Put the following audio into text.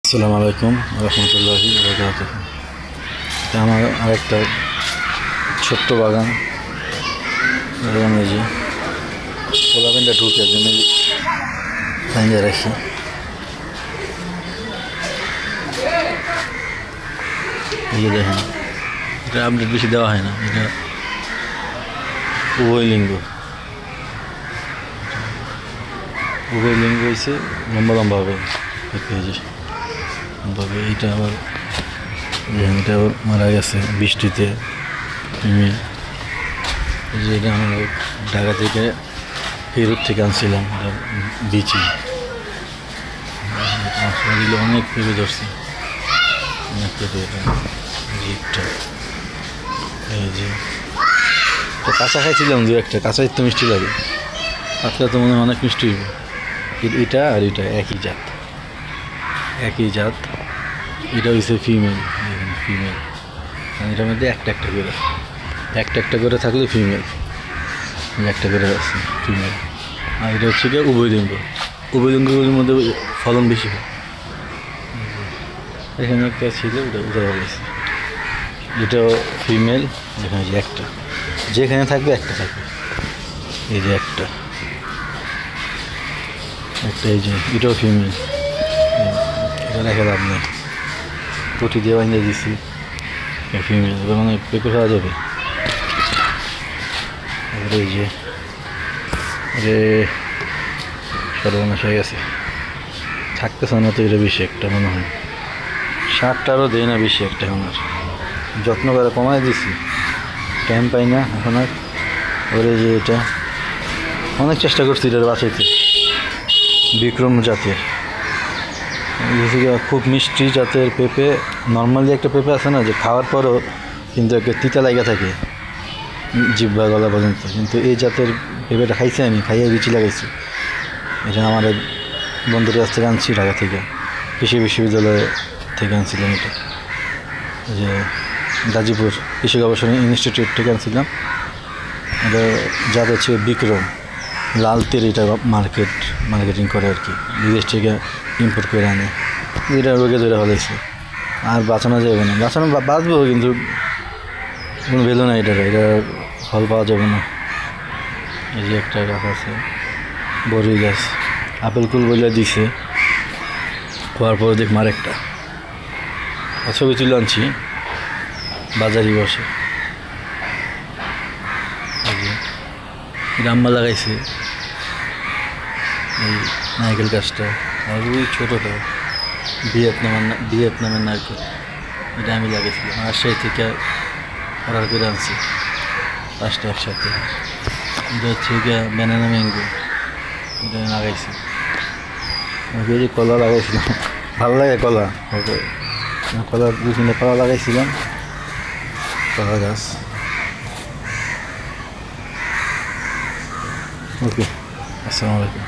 আসসালামু আলাইকুম রহমতুল্লাহি বারাকাতুহু। এটা আমার আরেকটা ছোট্ট বাগান। বাগানে যে পোলাবেনটা ঢুকে জন্য বাইন্দা রাখি। এই যে দেখেন, এটা আপডেট বেশি দেওয়া হয় না। এটা উভয়লিঙ্গ হয়েছে, লম্বা লম্বা হবে। তবে এইটা আবার এটা আবার মারা গেছে বৃষ্টিতে। এই যে এটা আমরা ঢাকা থেকে ফেরত থেকে আনছিলাম, এটা বিচি দিলে অনেক পেঁপে ধরছে, অনেক পেঁপে। এটা একটা এই যে কাঁচা খাইছিলাম, দু একটা কাঁচা তো মিষ্টি লাগে, পাতলা তো মনে হয় অনেক মিষ্টি হইব। এটা আর এটা একই জাত। এটা হচ্ছে ফিমেল। এটার মধ্যে একটা একটা করে থাকলে ফিমেল, একটা করে আছে ফিমেল। আর এটা হচ্ছে গিয়ে উভয়লিঙ্গগুলির মধ্যে ফলন বেশি হয়। এখানে একটা ছিল, ওটা উঠে গেছে। এটাও ফিমেল, এখানে যে একটা, যেখানে থাকবে একটা থাকবে। এই যে একটা, এই যে এটাও ফিমেল। এটা রেখে লাভ নেই, পটি দিয়ে বাঁধিয়ে দিচ্ছি। ফিমেল এবার মানে পেঁপে খাওয়া যাবে। এই যে সর্বনাশ হয়ে গেছে, থাকতেছে না তো। এটা বেশি একটা মনে হয়, 60টারও দেয় না, বেশি একটা। এখন আর যত্ন করে কমায় দিছি, টাইম পাই না এখন আর। ওরে যে এটা অনেক চেষ্টা করছি এটার বাঁচাইতে। বিক্রম জাতের, খুব মিষ্টি জাতের পেঁপে। নর্মালি একটা পেঁপে আছে না, যে খাওয়ার পরও কিন্তু একটা তিতা লাগা থাকে জিহ্বা গলা পর্যন্ত, কিন্তু এই জাতের পেঁপেটা খাইছি আমি, খাইয়ে বিচি লাগাইছি। এটা আমাদের বন্ধুদের কাছ থেকে আনছি, ঢাকা থেকে, কৃষি বিশ্ববিদ্যালয় থেকে আনছিলাম। এটা যে গাজীপুর কৃষি গবেষণা ইনস্টিটিউট থেকে আনছিলাম। এটা জাত হচ্ছে বিক্রম। লালতের এটা মার্কেটিং করে আর কি, বিদেশ থেকে ইম্পোর্ট করে আনে। এটা রোগে ধরে ফেলেছে, আর বাঁচানো যাবে না। বাঁচবো, কিন্তু কোনো ভ্যালু নাই এটার, এটা ফল পাওয়া যাবে না। এই যে একটা গাছ আছে, বড়ই গাছ, আপেল কুল বলে দিছে, খোয়ার পর দেখ মার একটা ছবি তুলে আনছি, বাজারই বসে। গাম্মা লাগাইছে এই নারকেল গাছটা, আর ওই ছোটোটা ভিয়েতনামের নারকেল, এটা আমি লাগাইছিলাম রাজশাহী থেকে অর্ডার করে আনছি, 5টা একসাথে। এটা হচ্ছে গিয়ে ব্যানানা ম্যাঙ্গো, এটা লাগাইছি। যে কলা লাগাইছিলাম, ভালো লাগে কলা। কলা 2-3টা কলা লাগাইছিলাম, কলা গাছ। ওকে, আসসালামু আলাইকুম।